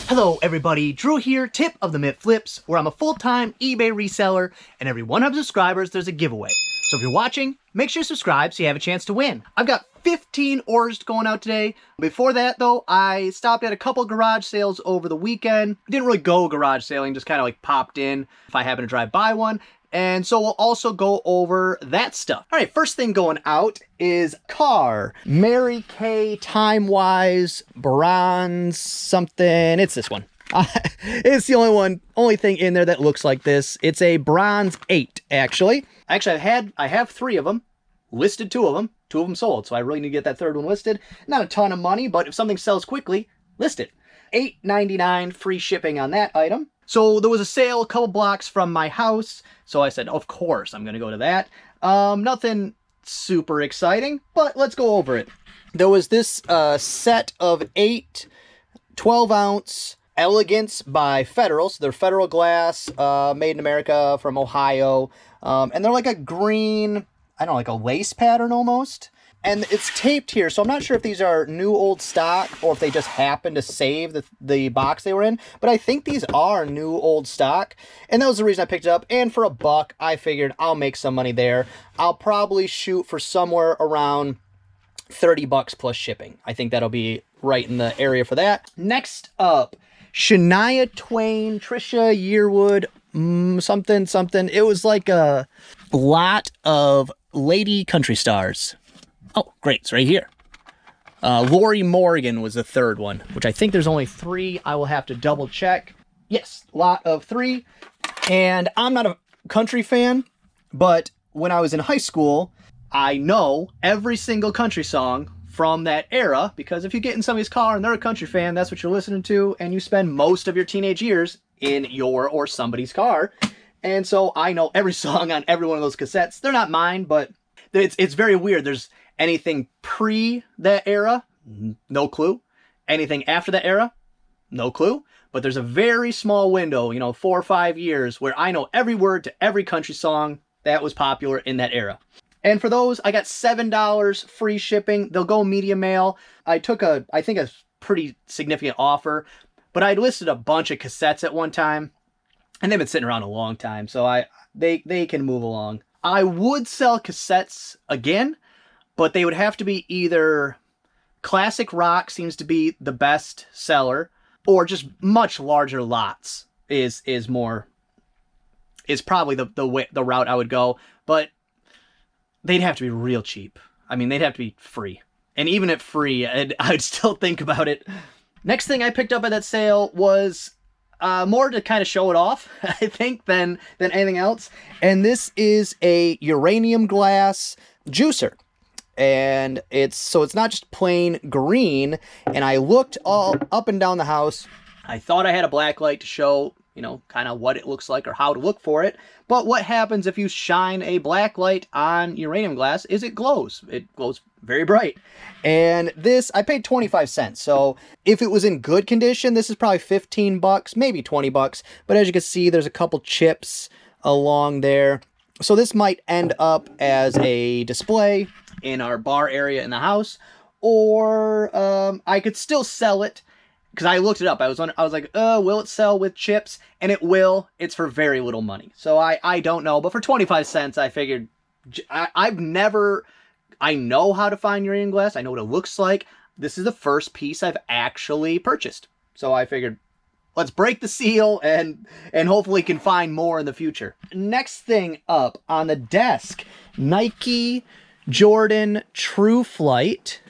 Hello everybody, Drew here, tip of the Mitt Flips, where I'm a full-time eBay reseller, and every 100 subscribers there's a giveaway. So if you're watching, make sure you subscribe so you have a chance to win. I've got 15 orders going out today. Before that though, I stopped at a couple garage sales over the weekend. Didn't really go garage sailing, just kind of like popped in if I happen to drive by one. And so we'll also go over that stuff. All right, first thing going out is car. Mary Kay Time-Wise Bronze something. It's this one. It's the only thing in there that looks like this. It's a bronze 8, actually. Actually, I have 3 of them. Listed 2 of them. 2 of them sold, so I really need to get that 3rd one listed. Not a ton of money, but if something sells quickly, list it. $8.99 free shipping on that item. So there was a sale a couple blocks from my house, so I said, of course, I'm going to go to that. Nothing super exciting, but let's go over it. There was this set of 8 12-ounce Elegance by Federal. So they're Federal glass, made in America from Ohio. And they're like a green, I don't know, like a lace pattern almost. And it's taped here, so I'm not sure if these are new old stock or if they just happened to save the box they were in. But I think these are new old stock, and that was the reason I picked it up. And for $1, I figured I'll make some money there. I'll probably shoot for somewhere around $30 plus shipping. I think that'll be right in the area for that. Next up, Shania Twain, Trisha Yearwood, something. It was like a lot of lady country stars. Oh, great. It's right here. Lori Morgan was the 3rd one, which I think there's only 3. I will have to double check. Yes, lot of 3. And I'm not a country fan, but when I was in high school, I know every single country song from that era, because if you get in somebody's car and they're a country fan, that's what you're listening to, and you spend most of your teenage years in your or somebody's car. And so I know every song on every one of those cassettes. They're not mine, but it's very weird. There's anything pre that era, no clue. Anything after that era, no clue. But there's a very small window, 4 or 5 years, where I know every word to every country song that was popular in that era. And for those, I got $7 free shipping. They'll go media mail. I took I think a pretty significant offer, but I'd listed a bunch of cassettes at one time, and they've been sitting around a long time, so they can move along. I would sell cassettes again, but they would have to be either classic rock seems to be the best seller, or just much larger lots is probably the route I would go. But they'd have to be real cheap. I mean, they'd have to be free. And even at free, I'd still think about it. Next thing I picked up at that sale was more to kind of show it off, I think, than anything else. And this is a uranium glass juicer. And it's not just plain green. And I looked all up and down the house. I thought I had a black light to show, kind of what it looks like or how to look for it. But what happens if you shine a black light on uranium glass is it glows. It glows very bright. And this, I paid 25 cents. So if it was in good condition, this is probably $15, maybe $20. But as you can see, there's a couple chips along there. So this might end up as a display in our bar area in the house, or I could still sell it, because I looked it up. I was like, will it sell with chips? And it will. It's for very little money. So I don't know, but for 25 cents, I figured I know how to find uranium glass. I know what it looks like. This is the first piece I've actually purchased. So I figured, let's break the seal and hopefully can find more in the future. Next thing up on the desk, Nike Jordan True Flight.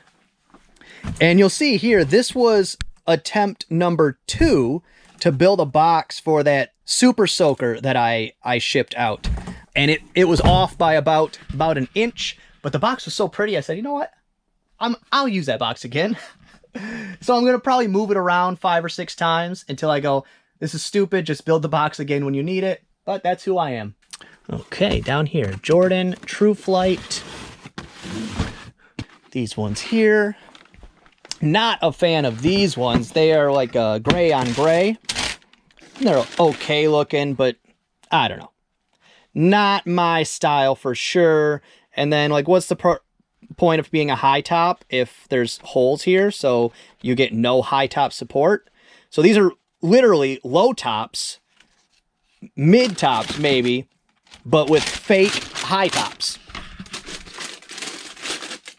And you'll see here, this was attempt number 2 to build a box for that Super Soaker that I shipped out. And it was off by about an inch, but the box was so pretty, I said, you know what? I'll use that box again. So I'm going to probably move it around 5 or 6 times until I go, this is stupid, just build the box again when you need it. But that's who I am. Okay, down here, Jordan True Flight. These ones here. Not a fan of these ones. They are like a gray on gray. They're okay looking, but I don't know. Not my style for sure. And then, like, what's the point of being a high top if there's holes here? So you get no high top support. So these are literally low tops, mid tops maybe, but with fake high tops.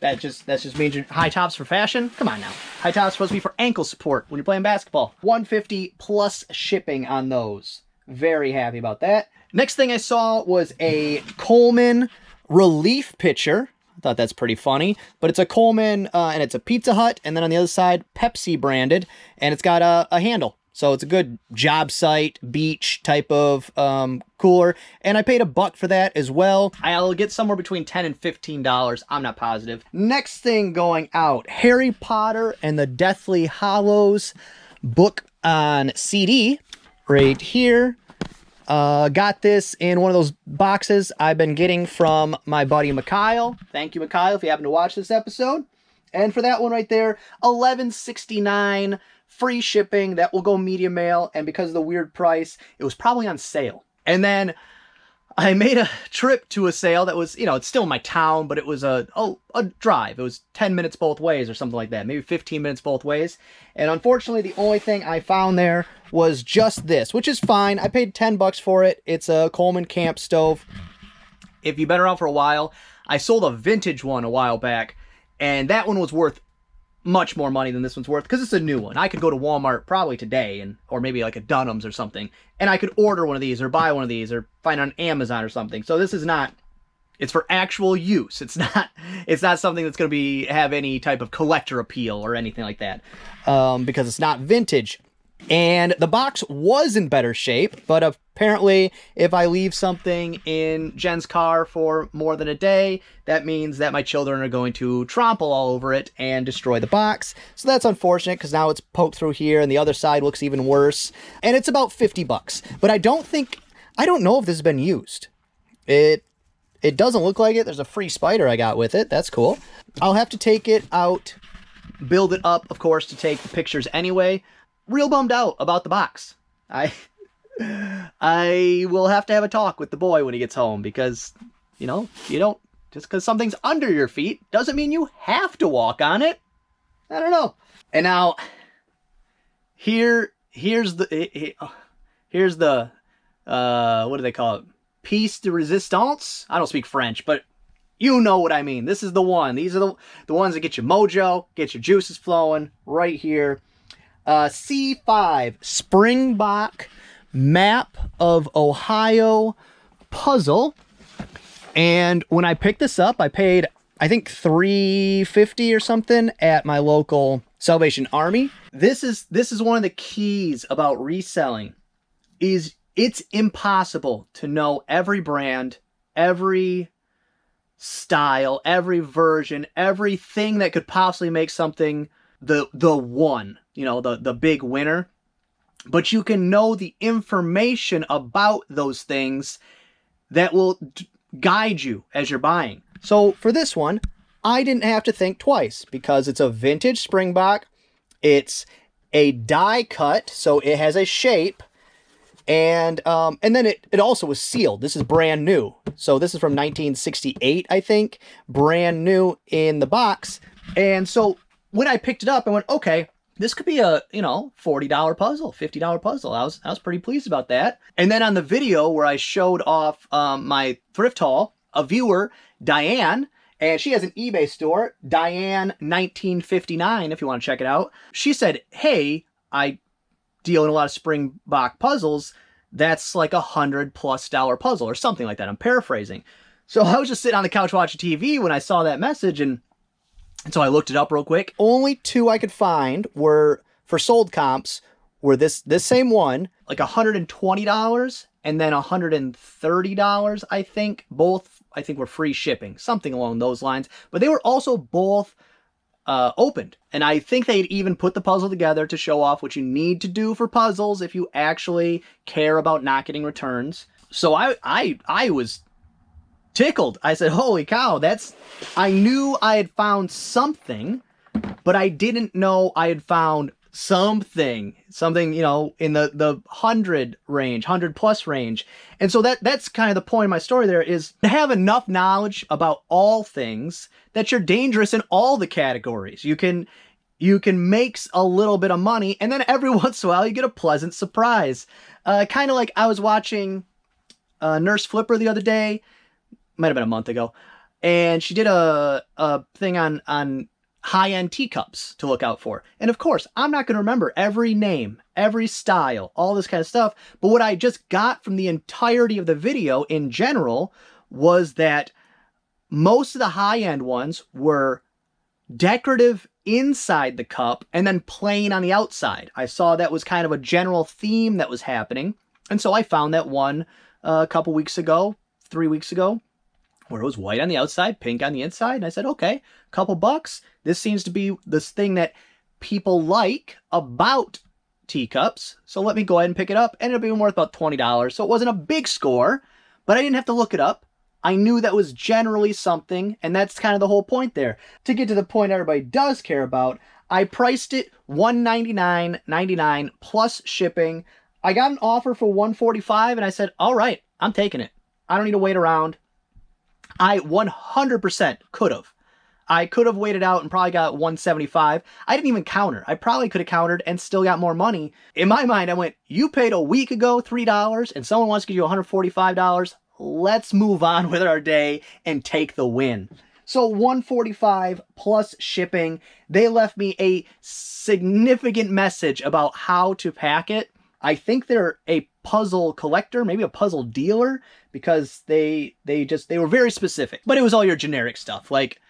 That just means you're high tops for fashion? Come on now. High tops supposed to be for ankle support when you're playing basketball. $150 plus shipping on those. Very happy about that. Next thing I saw was a Coleman relief pitcher. I thought that's pretty funny, but it's a Coleman and it's a Pizza Hut, and then on the other side, Pepsi branded, and it's got a handle. So it's a good job site, beach type of cooler. And I paid $1 for that as well. I'll get somewhere between $10 and $15. I'm not positive. Next thing going out, Harry Potter and the Deathly Hallows book on CD right here. Got this in one of those boxes I've been getting from my buddy Mikhail. Thank you, Mikhail, if you happen to watch this episode. And for that one right there, $11.69. Free shipping. That will go media mail, and because of the weird price, it was probably on sale. And then I made a trip to a sale that was, you know, it's still in my town, but it was a drive. It was 10 minutes both ways or something like that, maybe 15 minutes both ways. And unfortunately, the only thing I found there was just this, which is fine. I paid $10 for it. It's a Coleman camp stove. If you've been around for a while, I sold a vintage one a while back, and that one was worth much more money than this one's worth because it's a new one. I could go to Walmart probably today, or maybe like a Dunham's or something, and I could order one of these or buy one of these or find it on Amazon or something. So this is not, it's for actual use. It's not something that's going to have any type of collector appeal or anything like that, because it's not vintage. And the box was in better shape, but apparently if I leave something in Jen's car for more than a day, that means that my children are going to trample all over it and destroy the box. So that's unfortunate because now it's poked through here and the other side looks even worse. And it's about $50. But I don't know if this has been used. It doesn't look like it. There's a free spider I got with it. That's cool. I'll have to take it out, build it up, of course, to take the pictures anyway. Real bummed out about the box. I will have to have a talk with the boy when he gets home because, you know, you don't, just because something's under your feet doesn't mean you have to walk on it. I don't know. And now here's the what do they call it? Piece de resistance? I don't speak French, but you know what I mean. This is the one. These are the ones that get your mojo, get your juices flowing right here. C5 Springbok Map of Ohio puzzle. And when I picked this up, I paid, I think, $3.50 or something at my local Salvation Army. This is one of the keys about reselling, is it's impossible to know every brand, every style, every version, everything that could possibly make something the one, you know, the big winner. But you can know the information about those things that will guide you as you're buying. So for this one, I didn't have to think twice because it's a vintage Springbok. It's a die cut, so it has a shape. And then it also was sealed. This is brand new. So this is from 1968, I think. Brand new in the box. And so when I picked it up, I went, okay, this could be a, you know, $40 puzzle, $50 puzzle. I was pretty pleased about that. And then on the video where I showed off my thrift haul, a viewer, Diane, and she has an eBay store, Diane1959, if you want to check it out. She said, hey, I deal in a lot of Springbok puzzles. That's like $100+ puzzle or something like that. I'm paraphrasing. So I was just sitting on the couch watching TV when I saw that message, and so I looked it up real quick. Only two I could find were, for sold comps, were this same one, like $120 and then $130, I think. Both, I think, were free shipping, something along those lines. But they were also both opened. And I think they'd even put the puzzle together to show off what you need to do for puzzles if you actually care about not getting returns. So I was tickled. I said, holy cow, I knew I had found something, but I didn't know I had found something, you know, in the 100 range, 100+ range. And so that's kind of the point of my story there, is to have enough knowledge about all things that you're dangerous in all the categories. You can you can make a little bit of money, and then every once in a while you get a pleasant surprise. Kind of like I was watching Nurse Flipper the other day, might have been a month ago, and she did a thing on high-end teacups to look out for. And of course, I'm not going to remember every name, every style, all this kind of stuff, but what I just got from the entirety of the video in general was that most of the high-end ones were decorative inside the cup and then plain on the outside. I saw that was kind of a general theme that was happening. And so I found that one a couple weeks ago, 3 weeks ago, where it was white on the outside, pink on the inside. And I said, okay, couple bucks. This seems to be this thing that people like about teacups. So let me go ahead and pick it up. Ended up being worth about $20. So it wasn't a big score, but I didn't have to look it up. I knew that was generally something, and that's kind of the whole point there. To get to the point everybody does care about, I priced it $199.99 plus shipping. I got an offer for $145, and I said, all right, I'm taking it. I don't need to wait around. I 100% could have. I could have waited out and probably got $175. I didn't even counter. I probably could have countered and still got more money. In my mind, I went, you paid a week ago $3, and someone wants to give you $145. Let's move on with our day and take the win. So $145 plus shipping. They left me a significant message about how to pack it. I think they're a puzzle collector, maybe a puzzle dealer, because they were very specific. But it was all your generic stuff, like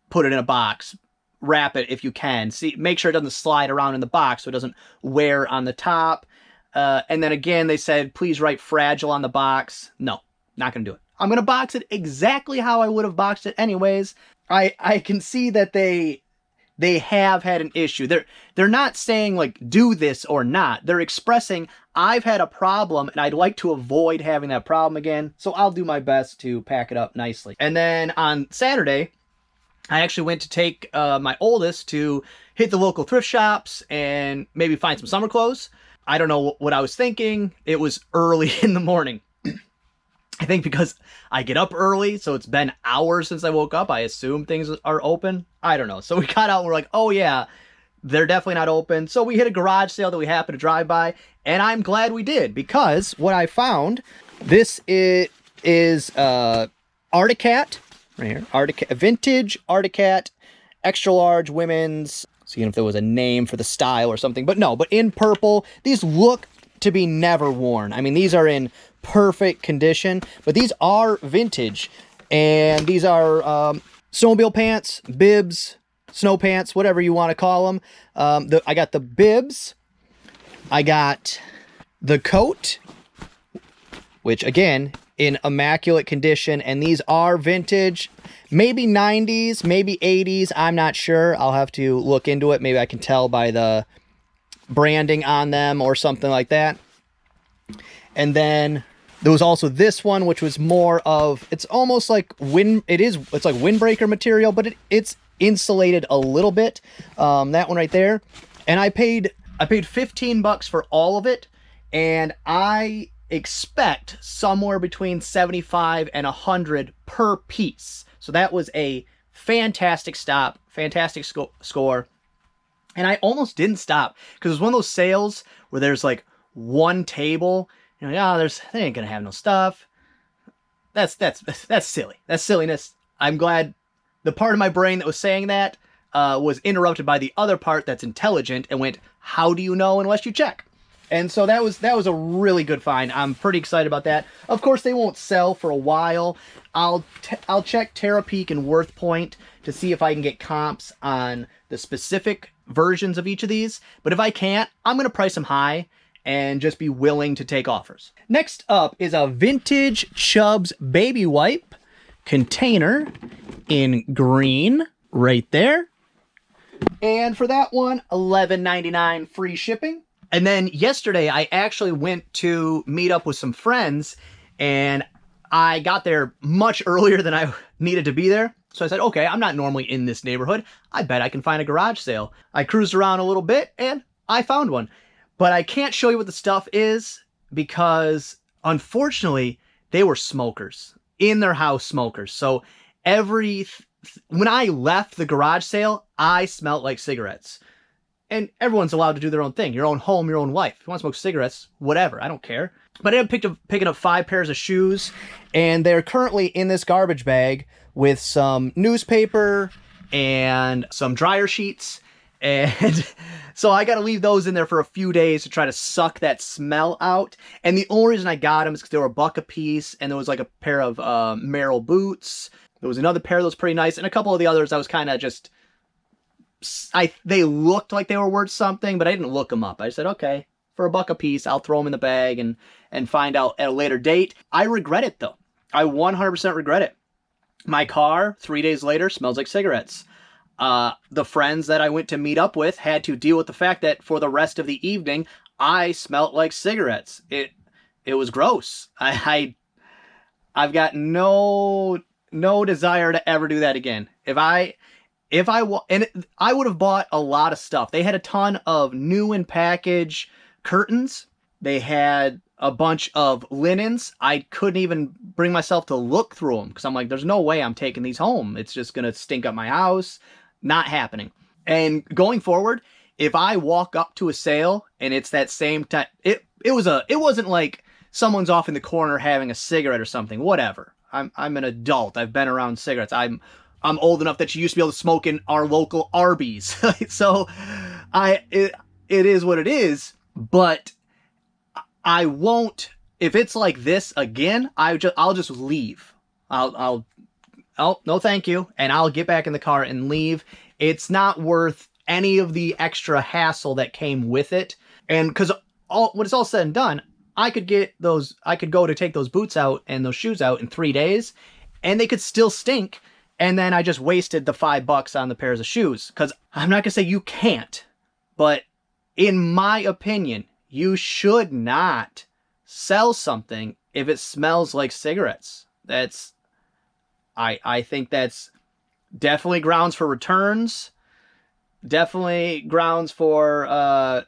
put it in a box, wrap it if you can. See, make sure it doesn't slide around in the box so it doesn't wear on the top. And then again, they said, please write fragile on the box. No. Not going to do it. I'm going to box it exactly how I would have boxed it anyways. I can see that they have had an issue. They're not saying like do this or not. They're expressing I've had a problem and I'd like to avoid having that problem again. So I'll do my best to pack it up nicely. And then on Saturday, I actually went to take my oldest to hit the local thrift shops and maybe find some summer clothes. I don't know what I was thinking. It was early in the morning. I think because I get up early, so it's been hours since I woke up, I assume things are open. I don't know. So we got out and we're like, oh yeah, they're definitely not open. So we hit a garage sale that we happened to drive by, and I'm glad we did, because what I found, this is Articat, right here, Articat, vintage Articat, extra large women's, seeing if there was a name for the style or something, but no, but in purple. These look to be never worn. I mean, these are in perfect condition, but these are vintage, and these are snowmobile pants, bibs, snow pants, whatever you want to call them. I got the bibs, I got the coat, which again in immaculate condition, and these are vintage, maybe 90s, maybe 80s, I'm not sure. I'll have to look into it. Maybe I can tell by the branding on them or something like that. And then there was also this one, which was more of, it's almost like it's like windbreaker material, but it's insulated a little bit. That one right there. And I paid 15 bucks for all of it, and I expect somewhere between 75 and 100 per piece. So that was a fantastic stop, fantastic score. And I almost didn't stop, because it was one of those sales where there's like one table. You know, oh, they ain't gonna have no stuff. That's silly. That's silliness. I'm glad the part of my brain that was saying that was interrupted by the other part that's intelligent and went, how do you know unless you check? And so that was a really good find. I'm pretty excited about that. Of course, they won't sell for a while. I'll check Terra Peak and Worth Point to see if I can get comps on the specific versions of each of these. But if I can't, I'm going to price them high and just be willing to take offers. Next up is a vintage Chubbs baby wipe container in green right there. And for that one, $11.99 free shipping. And then yesterday, I actually went to meet up with some friends, and I got there much earlier than I needed to be there. So I said, okay, I'm not normally in this neighborhood. I bet I can find a garage sale. I cruised around a little bit, and I found one. But I can't show you what the stuff is because, unfortunately, they were smokers. In their house smokers. So everything when I left the garage sale, I smelled like cigarettes. And everyone's allowed to do their own thing. Your own home, your own life. If you want to smoke cigarettes, whatever. I don't care. But I ended up picking up 5 pairs of shoes. And they're currently in this garbage bag with some newspaper and some dryer sheets. And so I got to leave those in there for a few days to try to suck that smell out. And the only reason I got them is because they were $1 a piece. And there was like a pair of Merrell boots. There was another pair that was pretty nice. And a couple of the others I was kind of just... they looked like they were worth something, but I didn't look them up. I said, okay, for $1 a piece, I'll throw them in the bag and find out at a later date. I regret it, though. I 100% regret it. My car, 3 days later, smells like cigarettes. The friends that I went to meet up with had to deal with the fact that for the rest of the evening, I smelled like cigarettes. It was gross. I've got no desire to ever do that again. I would have bought a lot of stuff. They had a ton of new in package curtains. They had a bunch of linens. I couldn't even bring myself to look through them because I'm like, there's no way I'm taking these home. It's just going to stink up my house. Not happening. And going forward, if I walk up to a sale and it's that same time, it wasn't like someone's off in the corner having a cigarette or something. Whatever. I'm an adult. I've been around cigarettes. I'm old enough that you used to be able to smoke in our local Arby's. So it is what it is, but I won't, if it's like this again, I'll just leave. Oh, no, thank you. And I'll get back in the car and leave. It's not worth any of the extra hassle that came with it. And because when it's all said and done, I could go to take those boots out and those shoes out in 3 days and they could still stink. And then I just wasted the $5 on the pairs of shoes. Because I'm not going to say you can't, but in my opinion, you should not sell something if it smells like cigarettes. I think that's definitely grounds for returns. Definitely grounds for,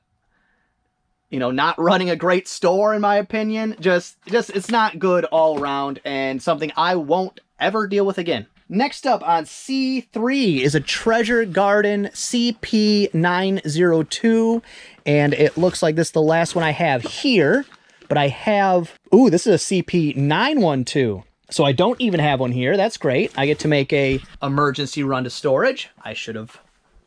not running a great store, in my opinion. Just it's not good all around and something I won't ever deal with again. Next up on C3 is a Treasure Garden CP902, and it looks like this is the last one I have here, but I have, this is a CP912, so I don't even have one here. That's great. I get to make a emergency run to storage. I should have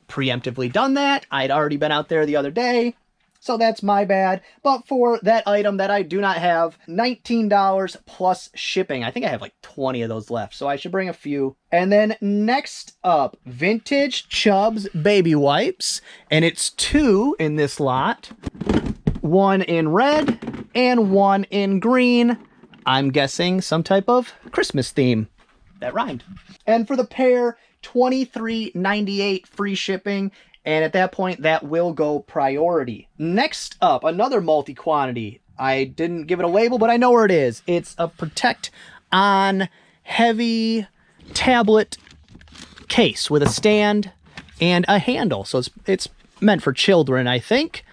preemptively done that. I'd already been out there the other day, so that's my bad. But for that item that I do not have, $19 plus shipping. I think I have like 20 of those left, so I should bring a few. And then next up, vintage Chubbs baby wipes. And it's 2 in this lot. 1 in red and 1 in green. I'm guessing some type of Christmas theme. That rhymed. And for the pair, $23.98 free shipping. And at that point, that will go priority. Next up, another multi-quantity. I didn't give it a label, but I know where it is. It's a Protect On heavy tablet case with a stand and a handle. So it's meant for children, I think.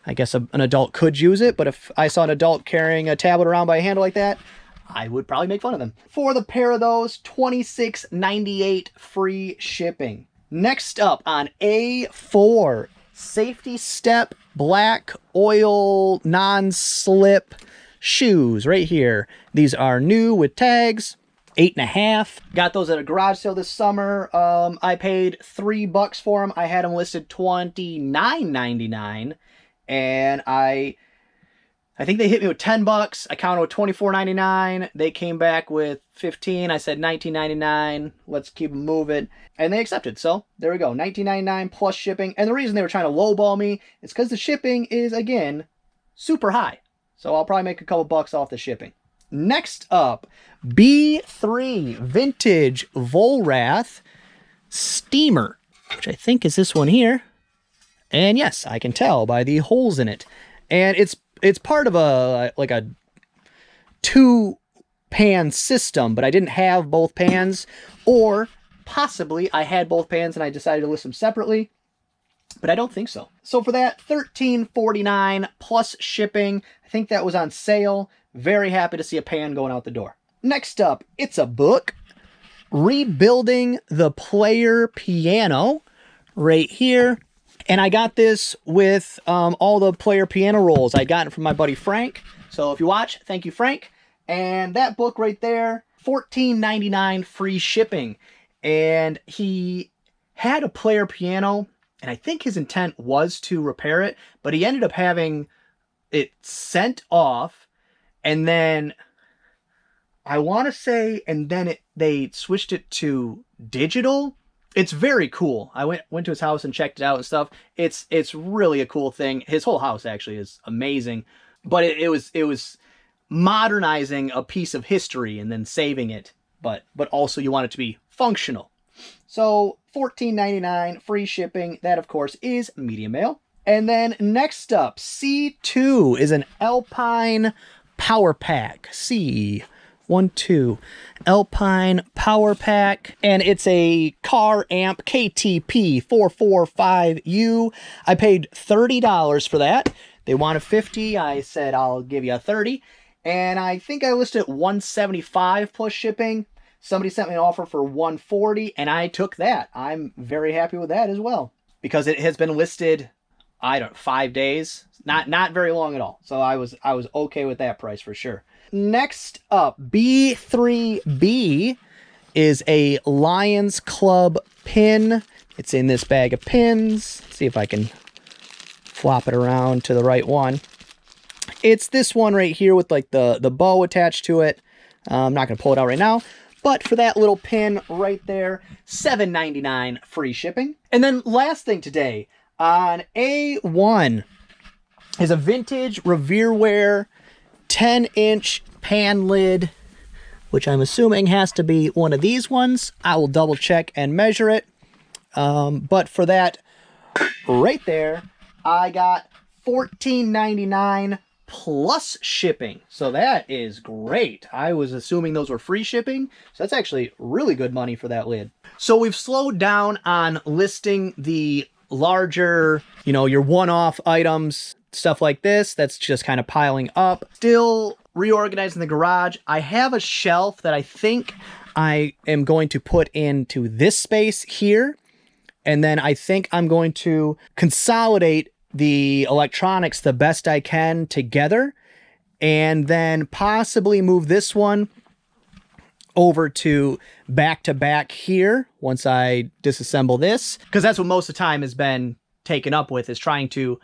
I guess an adult could use it, but if I saw an adult carrying a tablet around by a handle like that, I would probably make fun of them. For the pair of those, $26.98 free shipping. Next up on A4, Safety Step Black Oil Non-Slip shoes right here. These are new with tags, 8.5. Got those at a garage sale this summer. I paid $3 for them. I had them listed $29.99, and I think they hit me with $10. I counted with $24.99. They came back with $15. I said $19.99. Let's keep them moving. And they accepted. So there we go. $19.99 plus shipping. And the reason they were trying to lowball me is because the shipping is, again, super high. So I'll probably make a couple bucks off the shipping. Next up, B3 Vintage Volrath Steamer, which I think is this one here. And yes, I can tell by the holes in it. And it's part of a 2-pan system, but I didn't have both pans, or possibly I had both pans and I decided to list them separately, but I don't think so. So for that, $13.49 plus shipping. I think that was on sale. Very happy to see a pan going out the door. Next up, it's a book. rebuilding the player piano right here. And I got this with all the player piano rolls. I got it from my buddy Frank. So if you watch, thank you, Frank. And that book right there, $14.99 free shipping. And he had a player piano, and I think his intent was to repair it, but he ended up having it sent off, and then I want to say, and then they switched it to digital. It's very cool. I went to his house and checked it out and stuff. It's really a cool thing. His whole house actually is amazing, but it was modernizing a piece of history and then saving it, but also you want it to be functional. So $14.99 free shipping. That of course is medium mail. And then next up, C2 is an Alpine Power Pack. C12 Alpine Power Pack, and it's a car amp KTP 445U. I paid $30 for that. They wanted $50. I said I'll give you a $30, and I think I listed it $175 plus shipping. Somebody sent me an offer for $140, and I took that. I'm very happy with that as well, because it has been listed, I don't know, 5 days, not very long at all. So I was okay with that price for sure. Next up, B3B is a Lions Club pin. It's in this bag of pins. Let's see if I can flop it around to the right one. It's this one right here with like the bow attached to it. I'm not going to pull it out right now, but for that little pin right there, $7.99 free shipping. And then last thing today on A1 is a vintage Revereware 10-inch pan lid, which I'm assuming has to be one of these ones. I will double check and measure it. But for that right there, I got $14.99 plus shipping. So that is great. I was assuming those were free shipping. So that's actually really good money for that lid. So we've slowed down on listing the larger, your one-off items, stuff like this that's just kind of piling up. Still reorganizing the garage. I have a shelf that I think I am going to put into this space here, and then I think I'm going to consolidate the electronics the best I can together, and then possibly move this one over to back here once I disassemble this, because that's what most of the time has been taken up with, is trying to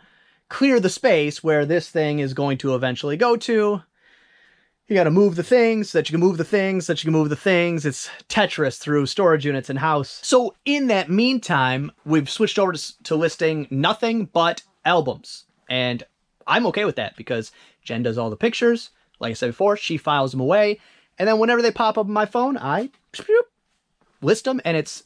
clear the space where this thing is going to eventually go to. You got to move the things so that you can move the things so that you can move the things. It's Tetris through storage units and house. So in that meantime, we've switched over to listing nothing but albums. And I'm okay with that because Jen does all the pictures. Like I said before, she files them away. And then whenever they pop up on my phone, I list them. And it's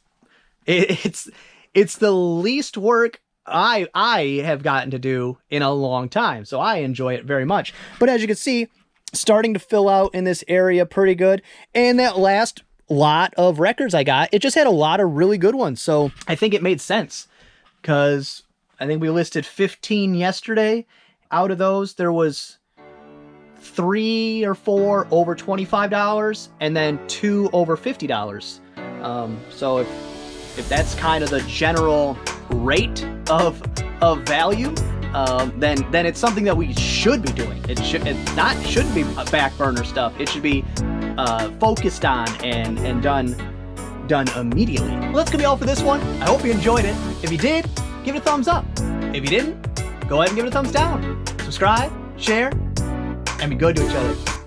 the least work I have gotten to do in a long time. So I enjoy it very much. But as you can see, starting to fill out in this area pretty good. And that last lot of records I got, it just had a lot of really good ones. So I think it made sense, because I think we listed 15 yesterday. Out of those, there was 3 or 4 over $25 and then 2 over $50. So if that's kind of the general rate of value, then it's something that we should be doing. It shouldn't be back burner stuff. It should be focused on and done immediately. Well, that's gonna be all for this one. I hope you enjoyed it. If you did, give it a thumbs up. If you didn't, go ahead and give it a thumbs down. Subscribe, share, and be good to each other.